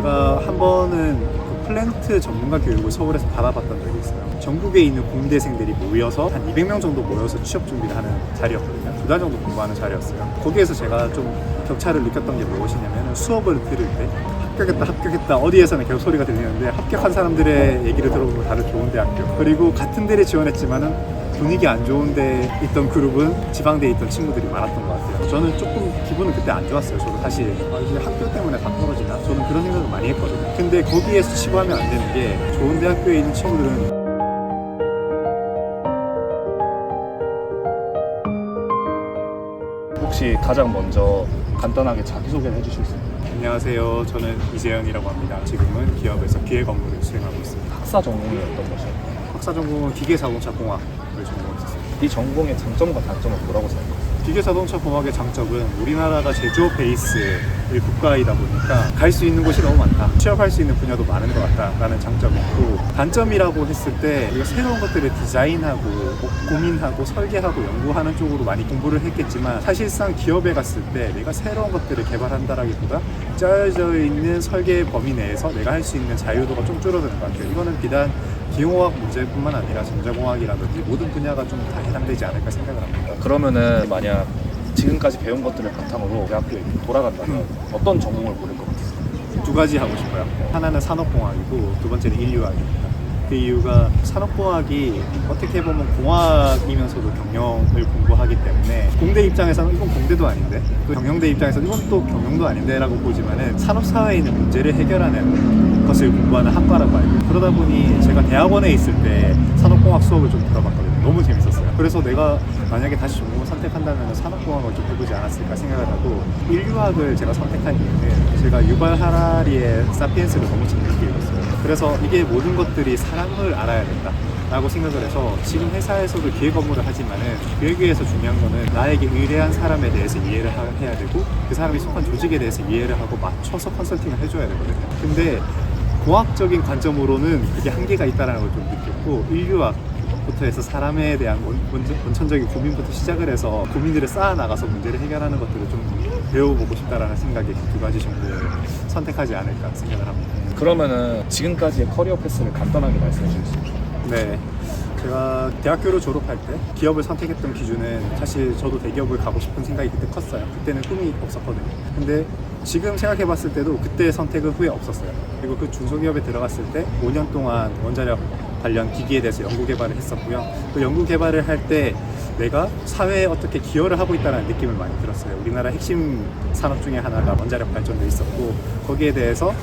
제가 한 번은 그 플랜트 전문가 교육을 서울에서 받아봤던 적이 있어요. 전국에 있는 공대생들이 모여서 한 200명 정도 모여서 취업 준비를 하는 자리였거든요. 2달 정도 공부하는 자리였어요. 거기에서 제가 좀 격차를 느꼈던 게 무엇이냐면 수업을 들을 때 합격했다 어디에서는 계속 소리가 들리는데 합격한 사람들의 얘기를 들어보면 다들 좋은 대학교, 그리고 같은 데를 지원했지만은 분위기 안 좋은데 있던 그룹은 지방대에 있던 친구들이 많았던 것 같아요. 저는 조금 기분은 그때 안 좋았어요. 저도 사실 이제 학교 때문에 다 떨어지나? 저는 그런 생각을 많이 했거든요. 근데 거기에서 치부하면 안 되는 게 좋은 대학교에 있는 친구들은 혹시 가장 먼저 간단하게 자기소개를 해주실 수 있나요? 안녕하세요. 저는 이재현이라고 합니다. 지금은 기업에서 기획 업무를 수행하고 있습니다. 학사 전공이 어떤 것이에요? 학사 전공은 기계자동차공학을 전공했어요. 이 전공의 장점과 단점은 뭐라고 생각하세요? 기계자동차 공학의 장점은 우리나라가 제조업 베이스의 국가이다 보니까 갈 수 있는 곳이 너무 많다, 취업할 수 있는 분야도 많은 것 같다라는 장점이 있고, 단점이라고 했을 때 우리가 새로운 것들을 디자인하고 고민하고 설계하고 연구하는 쪽으로 많이 공부를 했겠지만, 사실상 기업에 갔을 때 내가 새로운 것들을 개발한다라기보다 짜여져 있는 설계의 범위 내에서 내가 할 수 있는 자유도가 좀 줄어드는 것 같아요. 이거는 비단 기용공학 문제뿐만 아니라 전자공학이라든지 모든 분야가 좀 다 해당되지 않을까 생각을 합니다. 그러면은 만약 지금까지 배운 것들을 바탕으로 대학교에 돌아간다면 어떤 전공을 고를 것 같으세요? 두 가지 하고 싶어요. 하나는 산업공학이고 두 번째는 인류학입니다. 그 이유가 산업공학이 어떻게 보면 공학이면서도 경영을 공부하기 때문에 공대 입장에서는 이건 공대도 아닌데, 또 경영대 입장에서는 이건 또 경영도 아닌데 라고 보지만은 산업사회에 있는 문제를 해결하는 것을 공부하는 학과라고 알고, 그러다 보니 제가 대학원에 있을 때 산업공학 수업을 좀 들어봤거든요. 너무 재밌었어요. 그래서 내가 만약에 다시 전공을 선택한다면 산업공학을 좀 해보지 않았을까 생각을 하고, 인류학을 제가 선택한 이유는 제가 유발 하라리의 사피엔스를 너무 재밌게 읽었어요. 그래서 이게 모든 것들이 사람을 알아야 된다 라고 생각을 해서, 지금 회사에서도 기획 업무를 하지만은 기획위에서 중요한 거는 나에게 의뢰한 사람에 대해서 이해를 해야 되고, 그 사람이 속한 조직에 대해서 이해를 하고 맞춰서 컨설팅을 해줘야 되거든요. 근데 공학적인 관점으로는 그게 한계가 있다는 걸 좀 느꼈고, 인류학부터 해서 사람에 대한 원천적인 고민부터 시작을 해서 고민들을 쌓아 나가서 문제를 해결하는 것들을 좀 배워보고 싶다라는 생각에 두 가지 정도를 선택하지 않을까 생각을 합니다. 그러면은 지금까지의 커리어 패스를 간단하게 말씀해 주실 수 있나요? 네, 제가 대학교를 졸업할 때 기업을 선택했던 기준은 사실 저도 대기업을 가고 싶은 생각이 그때 컸어요. 그때는 꿈이 없었거든요. 근데 지금 생각해 봤을 때도 그때 선택은 후회 없었어요. 그리고 그 중소기업에 들어갔을 때 5년 동안 원자력 관련 기기에 대해서 연구 개발을 했었고요. 그 연구 개발을 할 때 내가 사회에 어떻게 기여를 하고 있다는 느낌을 많이 들었어요. 우리나라 핵심 산업 중에 하나가 원자력 발전도 있었고, 거기에 대해서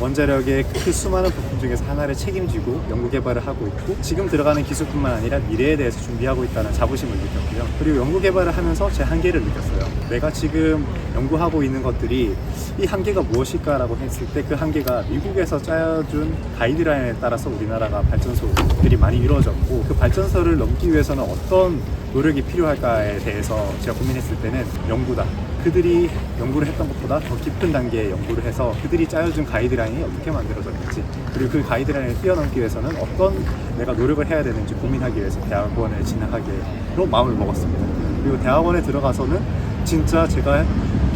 원자력의 그 수많은 부품 중에서 하나를 책임지고 연구 개발을 하고 있고, 지금 들어가는 기술뿐만 아니라 미래에 대해서 준비하고 있다는 자부심을 느꼈고요. 그리고 연구 개발을 하면서 제 한계를 느꼈어요. 내가 지금 연구하고 있는 것들이 이 한계가 무엇일까라고 했을 때, 그 한계가 미국에서 짜여준 가이드라인에 따라서 우리나라가 발전소들이 많이 이루어졌고, 그 발전소를 넘기 위해서는 어떤 노력이 필요할까에 대해서 제가 고민했을 때는 연구다. 그들이 연구를 했던 것보다 더 깊은 단계의 연구를 해서 그들이 짜여준 가이드라인이 어떻게 만들어졌는지, 그리고 그 가이드라인을 뛰어넘기 위해서는 어떤 내가 노력을 해야 되는지 고민하기 위해서 대학원을 진학하기로 마음을 먹었습니다. 그리고 대학원에 들어가서는 진짜 제가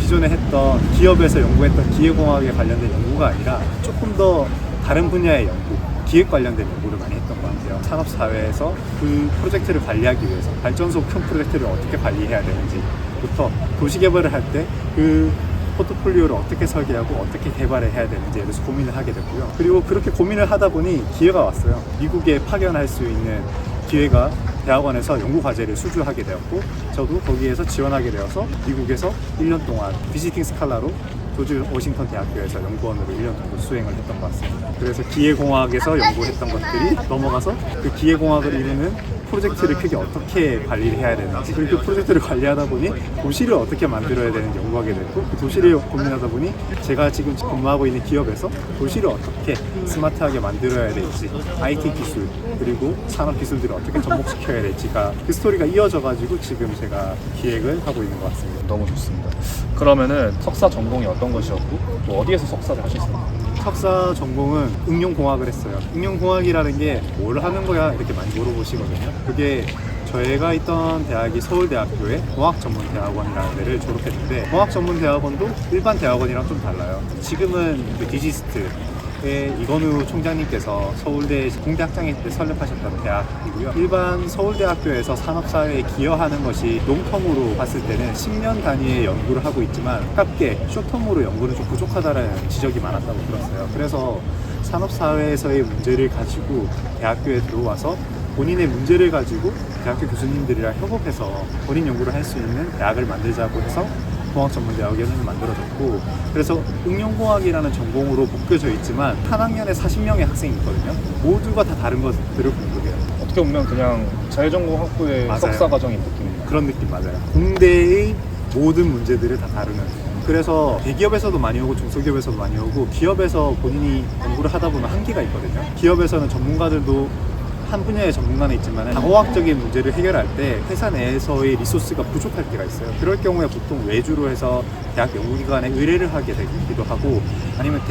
기존에 했던 기업에서 연구했던 기계공학에 관련된 연구가 아니라 조금 더 다른 분야의 연구, 기획 관련된 연구를 많이 했던 것 같아요. 산업사회에서 그 프로젝트를 관리하기 위해서 발전소 큰 프로젝트를 어떻게 관리해야 되는지부터 도시개발을 할 때 그 포트폴리오를 어떻게 설계하고 어떻게 개발을 해야 되는지에 대해서 고민을 하게 됐고요. 그리고 그렇게 고민을 하다 보니 기회가 왔어요. 미국에 파견할 수 있는 기회가 대학원에서 연구과제를 수주하게 되었고, 저도 거기에서 지원하게 되어서 미국에서 1년 동안 비지팅 스칼라로 조지 워싱턴 대학교에서 연구원으로 1년 정도 수행을 했던 것 같습니다. 그래서 기계공학에서 연구했던 것들이 넘어가서 그 기계공학을 이루는 프로젝트를 크게 어떻게 관리를 해야 되는지, 그리고 그 프로젝트를 관리하다 보니 도시를 어떻게 만들어야 되는지 연구하게 됐고, 그 도시를 고민하다 보니 제가 지금 근무하고 있는 기업에서 도시를 어떻게 스마트하게 만들어야 될지, IT 기술 그리고 산업 기술들을 어떻게 접목시켜야 될지가 그 스토리가 이어져가지고 지금 제가 기획을 하고 있는 것 같습니다. 너무 좋습니다. 그러면은 석사 전공이 어떤 것이었고 또 어디에서 석사를 하셨습니까? 석사 전공은 응용공학을 했어요. 응용공학이라는 게 뭘 하는 거야 이렇게 많이 물어보시거든요. 그게 저희가 있던 대학이 서울대학교의 공학전문대학원이라는 데를 졸업했는데 공학전문대학원도 일반 대학원이랑 좀 달라요. 지금은 그 디지스트의 이건우 총장님께서 서울대 공대 학장일 때 설립하셨던 대학이고요. 일반 서울대학교에서 산업사회에 기여하는 것이 롱텀으로 봤을 때는 10년 단위의 연구를 하고 있지만 가깝게 숏텀으로 연구는 좀 부족하다는 지적이 많았다고 들었어요. 그래서 산업사회에서의 문제를 가지고 대학교에 들어와서 본인의 문제를 가지고 대학교 교수님들이랑 협업해서 본인 연구를 할 수 있는 대학을 만들자고 해서 공학전문대학원이 만들어졌고, 그래서 응용공학이라는 전공으로 묶여져 있지만 한 학년에 40명의 학생이 있거든요. 모두가 다 다른 것들을 공부해요. 어떻게 보면 그냥 자유전공 학부의 맞아요. 석사 과정인 느낌입니다. 그런 느낌 맞아요. 공대의 모든 문제들을 다 다루는. 그래서 대기업에서도 많이 오고 중소기업에서도 많이 오고 기업에서 본인이 연구를 하다 보면 한계가 있거든요. 기업에서는 전문가들도 한 분야의 전문가는 있지만 과학적인 문제를 해결할 때 회사 내에서의 리소스가 부족할 때가 있어요. 그럴 경우에 보통 외주로 해서 대학 연구기관에 의뢰를 하게 되기도 하고 아니면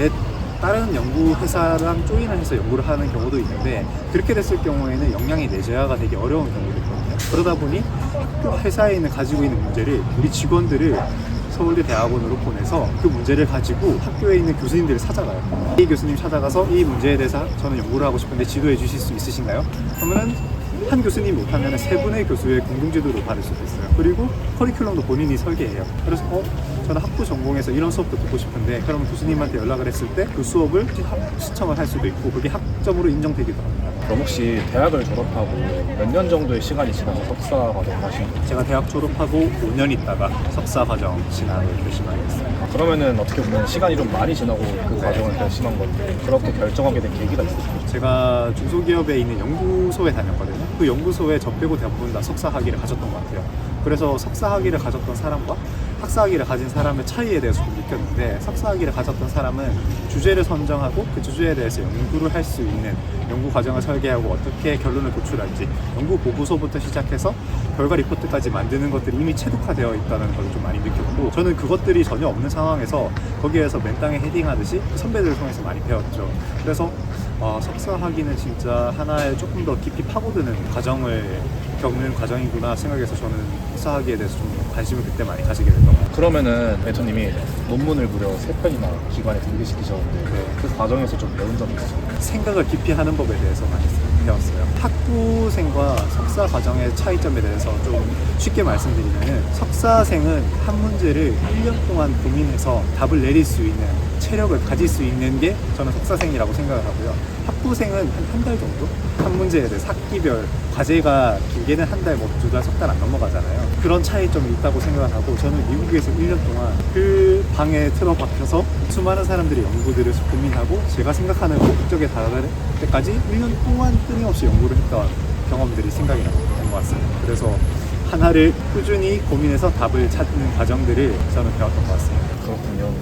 다른 연구회사랑 조인을 해서 연구를 하는 경우도 있는데, 그렇게 됐을 경우에는 역량이 내재화가 되게 어려운 경우도 있거든요. 그러다 보니 학교 회사에 있는 가지고 있는 문제를 우리 직원들을 서울대 대학원으로 보내서 그 문제를 가지고 학교에 있는 교수님들을 찾아가요. 이 교수님 찾아가서 이 문제에 대해서 저는 연구를 하고 싶은데 지도해 주실 수 있으신가요? 그러면은 한 교수님 못하면 세 분의 교수의 공동지도를 받을 수도 있어요. 그리고 커리큘럼도 본인이 설계해요. 그래서 저는 학부 전공에서 이런 수업도 듣고 싶은데 그러면 교수님한테 연락을 했을 때 그 수업을 시청을 할 수도 있고 그게 학점으로 인정되기도 합니다. 그럼 혹시 대학을 졸업하고 몇 년 정도의 시간이 지나서 석사 과정을 하신 거예요? 제가 대학 졸업하고 5년 있다가 석사 과정 진학을 결심하게 됐어요. 그러면은 어떻게 보면 시간이 좀 많이 지나고 그 과정을 결심한 건데 그렇게 결정하게 된 계기가 있으신가요? 제가 중소기업에 있는 연구소에 다녔거든요. 그 연구소에 저 빼고 대부분 다 석사 학위를 가졌던 것 같아요. 그래서 석사 학위를 가졌던 사람과 학사 학위를 가진 사람의 차이에 대해서 좀 느꼈는데, 석사 학위를 가졌던 사람은 주제를 선정하고 그 주제에 대해서 연구를 할 수 있는 연구 과정을 설계하고 어떻게 결론을 도출할지 연구 보고서부터 시작해서 결과 리포트까지 만드는 것들이 이미 체독화되어 있다는 걸 좀 많이 느꼈고, 저는 그것들이 전혀 없는 상황에서 거기에서 맨땅에 헤딩하듯이 선배들을 통해서 많이 배웠죠. 그래서 석사 학위는 진짜 하나의 조금 더 깊이 파고드는 과정을 겪는 과정이구나 생각해서 저는 석사 학위에 대해서 좀 관심을 그때 많이 가지게 됐던 것 같아요. 그러면은 멘토님이 논문을 무려 3편이나 기관에 등기시키셨는데 그 과정에서 좀 배운 점이 있으신가요? 생각을 깊이 하는 법에 대해서 많이 배웠어요. 학부생과 석사 과정의 차이점에 대해서 좀 쉽게 말씀드리면, 석사생은 한 문제를 1년 동안 고민해서 답을 내릴 수 있는 체력을 가질 수 있는 게 저는 석사생이라고 생각을 하고요. 학부생은 한 달 정도? 한 문제에 대해서 학기별 과제가 길게는 한 달, 뭐 2달, 석 달 안 넘어가잖아요. 그런 차이점이 있다고 생각을 하고, 저는 미국에서 1년 동안 그 방에 틀어박혀서 수많은 사람들이 연구들을 고민하고 제가 생각하는 목적에 달할 때까지 1년 동안 끊임없이 연구를 했던 경험들이 생각이 나는 것 같습니다. 그래서 하나를 꾸준히 고민해서 답을 찾는 과정들을 저는 배웠던 것 같습니다. 그렇군요.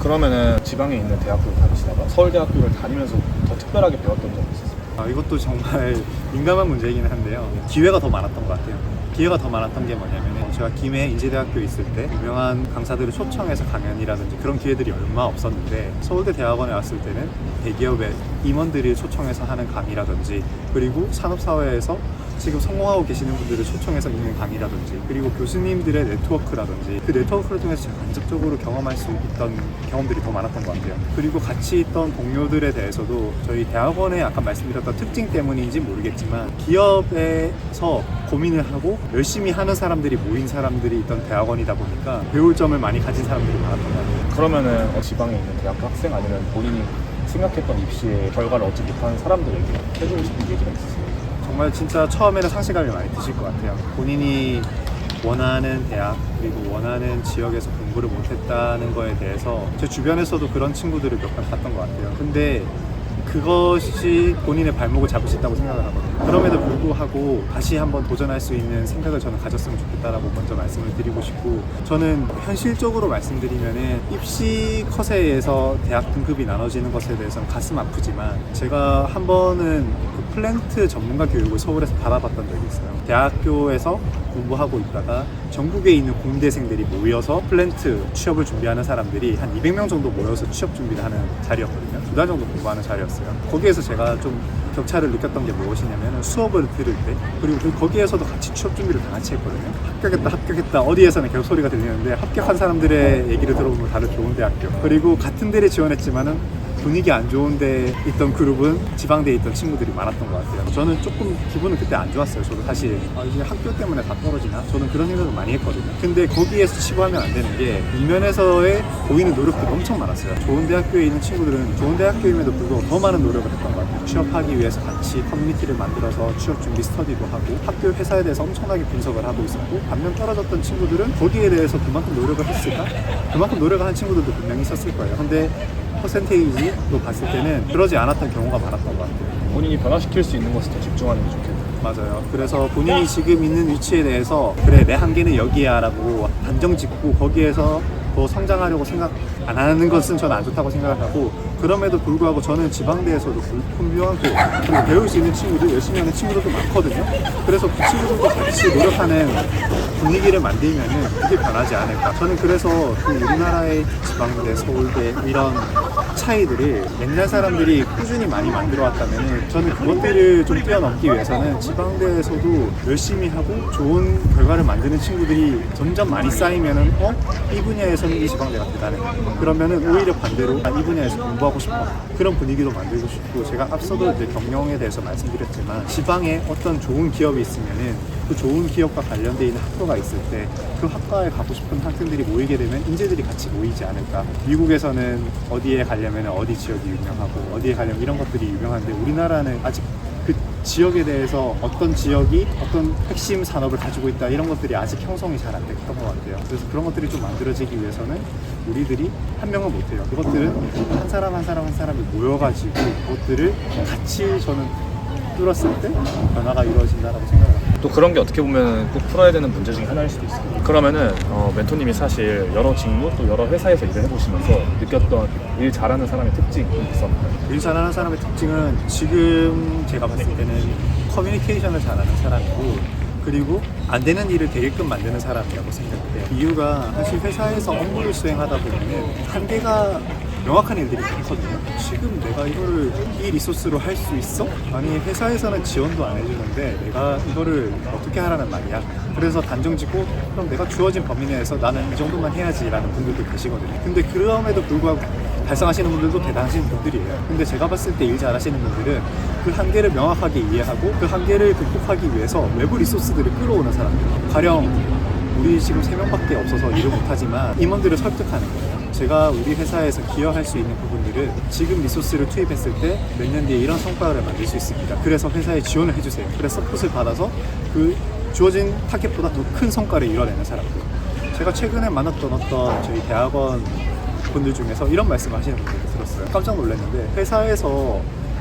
그러면은 지방에 있는 대학교를 다니시다가 서울대학교를 다니면서 더 특별하게 배웠던 점이 있으세요? 이것도 정말 민감한 문제이긴 한데요. 기회가 더 많았던 것 같아요. 기회가 더 많았던 게 뭐냐면, 제가 김해 인제대학교에 있을 때 유명한 강사들을 초청해서 강연이라든지 그런 기회들이 얼마 없었는데, 서울대 대학원에 왔을 때는 대기업의 임원들이 초청해서 하는 강의라든지, 그리고 산업사회에서 지금 성공하고 계시는 분들을 초청해서 있는 강의라든지, 그리고 교수님들의 네트워크라든지 그 네트워크를 통해서 제가 간접적으로 경험할 수 있던 경험들이 더 많았던 것 같아요. 그리고 같이 있던 동료들에 대해서도 저희 대학원의 아까 말씀드렸던 특징 때문인지 모르겠지만 기업에서 고민을 하고 열심히 하는 사람들이 모인 사람들이 있던 대학원이다 보니까 배울 점을 많이 가진 사람들이 많았던 것 같아요. 그러면은 지방에 있는 대학교 학생 아니면 본인이 생각했던 입시의 결과를 얻지 못한 사람들에게 해주고 싶은 얘기가 있으세요? 정말 진짜 처음에는 상실감이 많이 드실 것 같아요. 본인이 원하는 대학 그리고 원하는 지역에서 공부를 못했다는 거에 대해서 제 주변에서도 그런 친구들을 몇 번 봤던 것 같아요. 근데 그것이 본인의 발목을 잡을 수 있다고 생각을 하거든요. 그럼에도 불구하고 다시 한번 도전할 수 있는 생각을 저는 가졌으면 좋겠다라고 먼저 말씀을 드리고 싶고, 저는 현실적으로 말씀드리면은 입시 컷에서 대학 등급이 나눠지는 것에 대해서는 가슴 아프지만, 제가 한 번은 그 플랜트 전문가 교육을 서울에서 받아봤던 적이 있어요. 대학교에서 공부하고 있다가 전국에 있는 공대생들이 모여서 플랜트 취업을 준비하는 사람들이 한 200명 정도 모여서 취업 준비를 하는 자리였거든요. 2달 정도 공부하는 자리였어요. 거기에서 제가 좀 격차를 느꼈던 게 무엇이냐면 수업을 들을 때, 그리고 거기에서도 같이 취업 준비를 다 같이 했거든요. 합격했다 어디에서는 계속 소리가 들리는데, 합격한 사람들의 얘기를 들어보면 다들 좋은 대학교, 그리고 같은 데를 지원했지만은 분위기 안 좋은데 있던 그룹은 지방대에 있던 친구들이 많았던 것 같아요. 저는 조금 기분은 그때 안 좋았어요. 저도 사실 이제 학교 때문에 다 떨어지나? 저는 그런 생각을 많이 했거든요. 근데 거기에서 치부하면 안 되는 게, 이면에서의 보이는 노력들이 엄청 많았어요. 좋은 대학교에 있는 친구들은 좋은 대학교임에도 불구하고 더 많은 노력을 했던 것 같아요. 취업하기 위해서 같이 커뮤니티를 만들어서 취업 준비 스터디도 하고 학교 회사에 대해서 엄청나게 분석을 하고 있었고, 반면 떨어졌던 친구들은 거기에 대해서 그만큼 노력을 했을까? 그만큼 노력을 한 친구들도 분명히 있었을 거예요. 근데 퍼센테이지로 봤을 때는 그러지 않았던 경우가 많았던 것 같아요. 본인이 변화시킬 수 있는 것에 더 집중하는 게 좋겠네요. 맞아요. 그래서 본인이 지금 있는 위치에 대해서 그래, 내 한계는 여기야 라고 단정 짓고 거기에서 더 성장하려고 생각 안 하는 것은 저는 안 좋다고 생각을 하고, 그럼에도 불구하고 저는 지방대에서도 분명하고, 그리고 배울 수 있는 친구들, 열심히 하는 친구들도 많거든요. 그래서 그 친구들도 같이 노력하는 분위기를 만들면은 그게 변하지 않을까. 저는 그래서 그 우리나라의 지방대, 서울대 이런 차이들을 옛날 사람들이 꾸준히 많이 만들어 왔다면, 저는 그것들을 좀 뛰어넘기 위해서는 지방대에서도 열심히 하고 좋은 결과를 만드는 친구들이 점점 많이 쌓이면은 이 분야에서는 이 지방대가 대단해. 그러면은 오히려 반대로 이 분야에서 공부하고 싶어. 그런 분위기도 만들고 싶고, 제가 앞서도 이제 경영에 대해서 말씀드렸지만, 지방에 어떤 좋은 기업이 있으면은 그 좋은 기업과 관련되어 있는 학교가 있을 때 그 학과에 가고 싶은 학생들이 모이게 되면 인재들이 같이 모이지 않을까. 미국에서는 어디에 가려면 어디 지역이 유명하고, 어디에 가려면 이런 것들이 유명한데, 우리나라는 아직 그 지역에 대해서 어떤 지역이 어떤 핵심 산업을 가지고 있다, 이런 것들이 아직 형성이 잘 안 됐던 것 같아요. 그래서 그런 것들이 좀 만들어지기 위해서는 우리들이 한 명은 못해요. 그것들은 한 사람 한 사람이 모여가지고 그것들을 같이 저는 뚫었을 때 변화가 이루어진다고 생각합니다. 또 그런 게 어떻게 보면 꼭 풀어야 되는 문제 중에 하나일 수도 있어요. 그러면은 멘토님이 사실 여러 직무 또 여러 회사에서 일을 해보시면서 느꼈던 일 잘하는 사람의 특징이 있었나요? 일 잘하는 사람의 특징은 지금 제가 봤을 때는 커뮤니케이션을 잘하는 사람이고, 그리고 안 되는 일을 되게끔 만드는 사람이라고 생각해요. 이유가 사실 회사에서 업무를 수행하다 보면은 한계가 명확한 일들이 많거든요. 지금 내가 이거를 이 리소스로 할 수 있어? 아니, 회사에서는 지원도 안 해주는데 내가 이거를 어떻게 하라는 말이야. 그래서 단정 짓고 그럼 내가 주어진 범위 내에서 나는 이 정도만 해야지라는 분들도 계시거든요. 근데 그럼에도 불구하고 달성하시는 분들도 대단하신 분들이에요. 근데 제가 봤을 때 일 잘하시는 분들은 그 한계를 명확하게 이해하고 그 한계를 극복하기 위해서 외부 리소스들을 끌어오는 사람들. 가령 우리 지금 3명밖에 없어서 일을 못하지만 임원들을 설득하는 거예요. 제가 우리 회사에서 기여할 수 있는 부분들은 지금 리소스를 투입했을 때 몇 년 뒤에 이런 성과를 만들 수 있습니다. 그래서 회사에 지원을 해주세요. 그래서 서폿을 받아서 그 주어진 타겟보다 더 큰 성과를 이뤄내는 사람들. 제가 최근에 만났던 어떤 저희 대학원 분들 중에서 이런 말씀을 하시는 분들을 들었어요. 깜짝 놀랐는데, 회사에서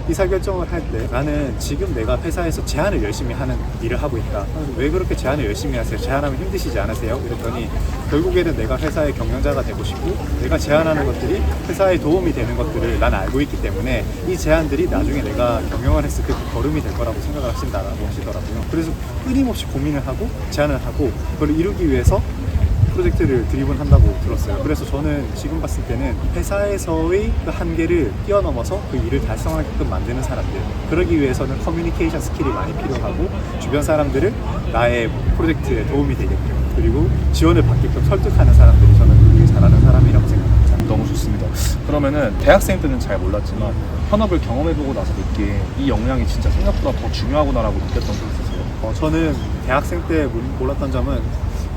의사결정을 할 때 나는 지금 내가 회사에서 제안을 열심히 하는 일을 하고 있다. 왜 그렇게 제안을 열심히 하세요? 제안하면 힘드시지 않으세요? 이랬더니 결국에는 내가 회사의 경영자가 되고 싶고, 내가 제안하는 것들이 회사에 도움이 되는 것들을 난 알고 있기 때문에 이 제안들이 나중에 내가 경영을 했을 때 걸음이 될 거라고 생각을 하신다라고 하시더라고요. 그래서 끊임없이 고민을 하고 제안을 하고 그걸 이루기 위해서 프로젝트를 드리븐한다고 들었어요. 그래서 저는 지금 봤을 때는 회사에서의 그 한계를 뛰어넘어서 그 일을 달성하게끔 만드는 사람들, 그러기 위해서는 커뮤니케이션 스킬이 많이 필요하고, 주변 사람들을 나의 프로젝트에 도움이 되게끔, 그리고 지원을 받게끔 설득하는 사람들이 저는 되게 잘하는 사람이라고 생각합니다. 너무 좋습니다. 그러면은 대학생 때는 잘 몰랐지만 현업을 경험해보고 나서 느낀 이 역량이 진짜 생각보다 더 중요하구나라고 느꼈던 게 있으세요? 저는 대학생 때 몰랐던 점은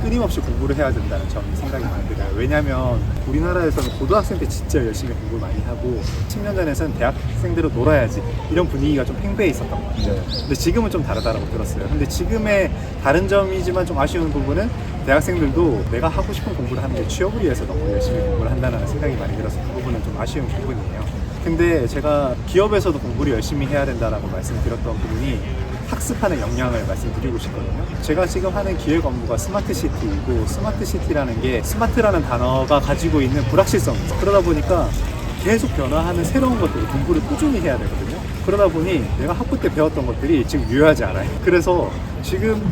끊임없이 공부를 해야 된다는 점이 생각이 많이 들어요. 왜냐면 우리나라에서는 고등학생 때 진짜 열심히 공부를 많이 하고 10년 전에는 대학생대로 놀아야지 이런 분위기가 좀 팽배해 있었던 것 같아요. 네. 근데 지금은 좀 다르다고 들었어요. 근데 지금의 다른 점이지만 좀 아쉬운 부분은 대학생들도 내가 하고 싶은 공부를 하는 게 취업을 위해서 너무 열심히 공부를 한다는 생각이 많이 들어서 그 부분은 좀 아쉬운 부분이에요. 근데 제가 기업에서도 공부를 열심히 해야 된다라고 말씀드렸던 부분이 학습하는 역량을 말씀드리고 싶거든요. 제가 지금 하는 기획 업무가 스마트시티이고, 스마트시티라는 게 스마트라는 단어가 가지고 있는 불확실성이 있어요. 그러다 보니까 계속 변화하는 새로운 것들을 공부를 꾸준히 해야 되거든요. 그러다 보니 내가 학부 때 배웠던 것들이 지금 유효하지 않아요. 그래서 지금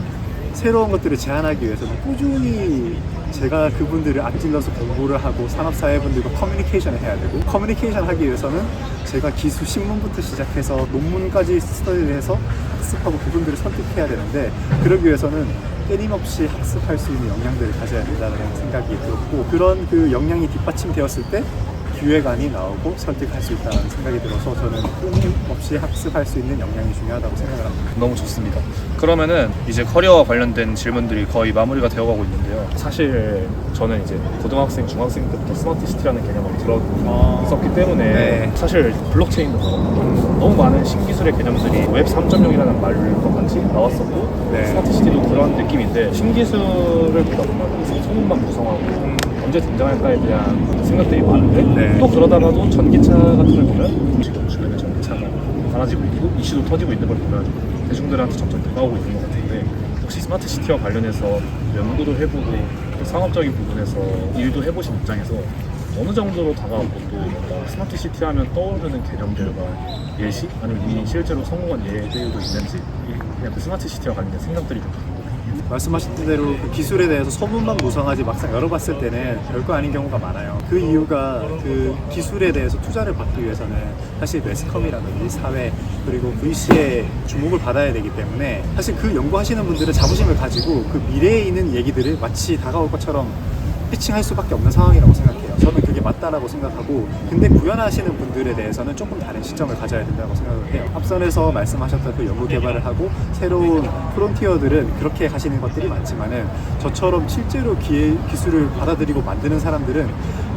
새로운 것들을 제안하기 위해서는 꾸준히 제가 그분들을 앞질러서 공부를 하고 산업사회분들과 커뮤니케이션을 해야 되고, 커뮤니케이션 하기 위해서는 제가 기술 신문부터 시작해서 논문까지 스터디해서 학습하고 그분들을 설득해야 되는데, 그러기 위해서는 끊임없이 학습할 수 있는 역량들을 가져야 된다는 생각이 들었고, 그런 그 역량이 뒷받침되었을 때 기획안이 나오고 설득할 수 있다는 생각이 들어서 저는 끊임없이 학습할 수 있는 역량이 중요하다고 생각을 합니다. 너무 좋습니다. 그러면은 이제 커리어와 관련된 질문들이 거의 마무리가 되어가고 있는데요. 사실 저는 이제 고등학생, 중학생 때부터 스마트 시티라는 개념을 들었었기 때문에 네. 사실 블록체인도 그렇고 너무 많은 신기술의 개념들이 웹 3.0이라는 말과 같이 나왔었고, 네. 스마트 시티도 그런 느낌인데, 신기술을 보다 보면 소문만 구성하고 언제 등장할까에 대한 생각들이 많은데, 네. 또 그러다가도 전기차 같은 걸 보면 지금 주변에 전기차가 많아지고 있고 이슈도 터지고 있는 걸 보면 대중들한테 점점 다가오고 있는 것 같은데, 혹시 스마트 시티와 관련해서 연구도 해보고 또 상업적인 부분에서 일도 해보신 입장에서 어느 정도로 다가오고, 또 뭔가 스마트 시티 하면 떠오르는 개념들과 예시, 아니면 이미 실제로 성공한 예들도 있는지, 그냥 그 스마트 시티와 관련된 생각들이 좀 궁금해요. 말씀하신 대로 그 기술에 대해서 소문만 무성하지 막상 열어봤을 때는 별거 아닌 경우가 많아요. 그 이유가 그 기술에 대해서 투자를 받기 위해서는 사실 매스컴이라든지 사회, 그리고 VC의 주목을 받아야 되기 때문에, 사실 그 연구하시는 분들은 자부심을 가지고 그 미래에 있는 얘기들을 마치 다가올 것처럼 피칭할 수밖에 없는 상황이라고 생각해요. 저는 그게 맞다라고 생각하고, 근데 구현하시는 분들에 대해서는 조금 다른 시점을 가져야 된다고 생각을 해요. 앞선에서 말씀하셨던 그 연구 개발을 하고 새로운 프론티어들은 그렇게 하시는 것들이 많지만은, 저처럼 실제로 기술을 받아들이고 만드는 사람들은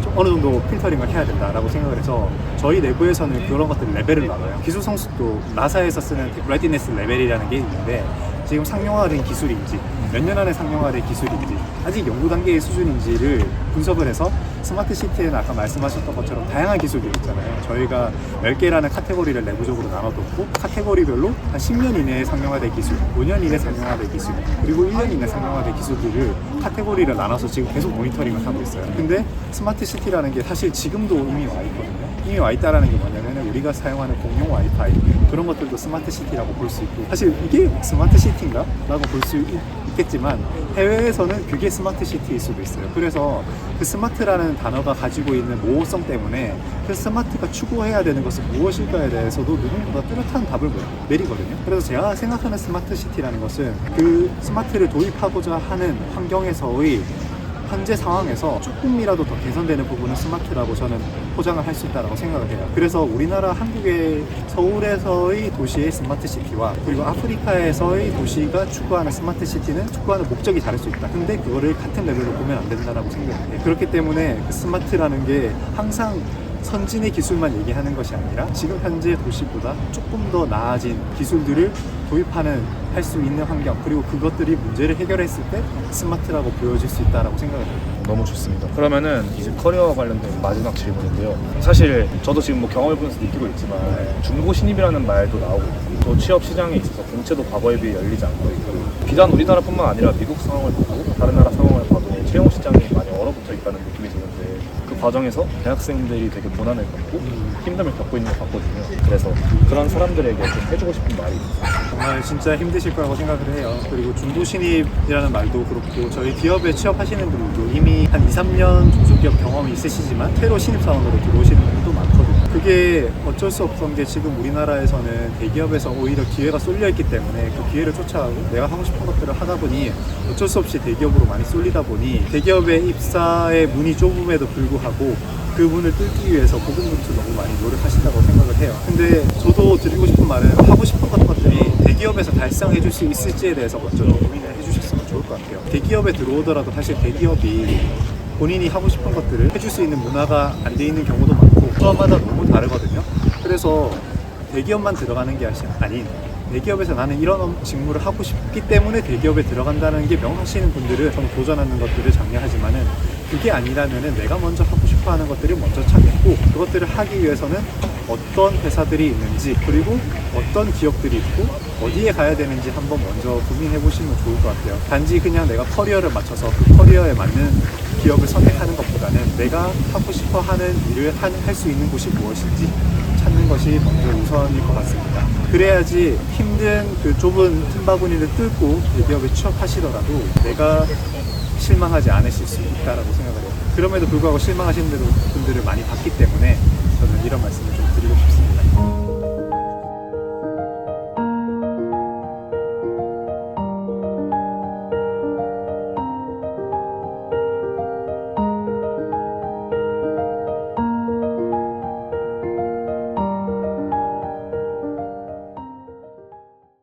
좀 어느 정도 필터링을 해야 된다라고 생각을 해서, 저희 내부에서는 그런 것들 레벨을 나눠요. 기술 성숙도 나사에서 쓰는 레디네스 레벨이라는 게 있는데, 지금 상용화된 기술인지, 몇 년 안에 상용화된 기술인지, 아직 연구 단계의 수준인지를 분석을 해서, 스마트 시티에는 아까 말씀하셨던 것처럼 다양한 기술들이 있잖아요. 저희가 10개라는 카테고리를 내부적으로 나눠뒀고, 카테고리별로 한 10년 이내에 상용화된 기술, 5년 이내 상용화된 기술, 그리고 1년 이내 상용화된 기술들을 카테고리를 나눠서 지금 계속 모니터링을 하고 있어요. 근데 스마트 시티라는 게 사실 지금도 이미 와 있거든요. 이미 와 있다라는 게 뭐냐면, 우리가 사용하는 공용 와이파이, 그런 것들도 스마트 시티라고 볼 수 있고, 사실 이게 스마트 시티인가? 라고 볼 수 있겠지만, 해외에서는 그게 스마트 시티일 수도 있어요. 그래서 그 스마트라는 단어가 가지고 있는 모호성 때문에 그 스마트가 추구해야 되는 것은 무엇일까에 대해서도 누군가가 뚜렷한 답을 내리거든요. 그래서 제가 생각하는 스마트 시티라는 것은 그 스마트를 도입하고자 하는 환경에서의 현재 상황에서 조금이라도 더 개선되는 부분은 스마트라고 저는 포장을 할 수 있다고 생각을 해요. 그래서 우리나라 한국의 서울에서의 도시의 스마트 시티와, 그리고 아프리카에서의 도시가 추구하는 스마트 시티는 추구하는 목적이 다를 수 있다. 근데 그거를 같은 레벨로 보면 안 된다고 생각해요. 그렇기 때문에 그 스마트라는 게 항상 선진의 기술만 얘기하는 것이 아니라, 지금 현재 도시보다 조금 더 나아진 기술들을 도입하는, 할 수 있는 환경, 그리고 그것들이 문제를 해결했을 때 스마트라고 보여질 수 있다고 생각을 해요. 너무 좋습니다. 그러면은 이제 커리어와 관련된 마지막 질문인데요. 사실 저도 지금 뭐 경험을 보면서 느끼고 있지만, 중고 신입이라는 말도 나오고 있고, 또 취업 시장에 있어서 공채도 과거에 비해 열리지 않고 있고, 비단 우리나라뿐만 아니라 미국 상황을 보고 다른 나라 상황을 봐도 채용 시장이 많이 얼어붙어 있다는 느낌이 드는데, 그 과정에서 대학생들이 되게 고난을 겪고 힘듦을 겪고 있는 것 같거든요. 그래서 그런 사람들에게 좀 해주고 싶은 말이 있어요. 정말 진짜 힘드실 거라고 생각을 해요. 그리고 중도 신입이라는 말도 그렇고, 저희 기업에 취업하시는 분들도 이미 한 2, 3년 중소기업 경험이 있으시지만 새로 신입사원으로 들어오시는 분들도 많거든요. 그게 어쩔 수 없던 게, 지금 우리나라에서는 대기업에서 오히려 기회가 쏠려있기 때문에 그 기회를 쫓아가고 내가 하고 싶은 것들을 하다 보니 어쩔 수 없이 대기업으로 많이 쏠리다 보니, 대기업에 입사의 문이 좁음에도 불구하고 그 문을 뚫기 위해서 고군분투 너무 많이 노력하신다고 생각을 해요. 근데 저도 드리고 싶은 말은, 하고 싶은 것들이 대기업에서 달성해 줄 수 있을지에 대해서 먼저 좀 고민을 해주셨으면 좋을 것 같아요. 대기업에 들어오더라도 사실 대기업이 본인이 하고 싶은 것들을 해줄 수 있는 문화가 안 돼 있는 경우도 많고, 조합마다 너무 다르거든요. 그래서 대기업만 들어가는 게 아닌, 대기업에서 나는 이런 직무를 하고 싶기 때문에 대기업에 들어간다는 게 명하시는 분들은 저는 도전하는 것들을 장려하지만은, 그게 아니라면은 내가 먼저 하고 싶어 하는 것들을 먼저 찾고, 그것들을 하기 위해서는 어떤 회사들이 있는지, 그리고 어떤 기업들이 있고 어디에 가야 되는지 한번 먼저 고민해 보시면 좋을 것 같아요. 단지 그냥 내가 커리어를 맞춰서 그 커리어에 맞는 기업을 선택하는 것보다는, 내가 하고 싶어 하는 일을 할 수 있는 곳이 무엇인지 찾는 것이 먼저 우선일 것 같습니다. 그래야지 힘든 그 좁은 틈바구니를 뚫고 대기업에 취업하시더라도 내가 실망하지 않으실 수 있다라고 생각을 해요. 그럼에도 불구하고 실망하시는 분들을 많이 봤기 때문에 저는 이런 말씀을 좀 드리고 싶습니다.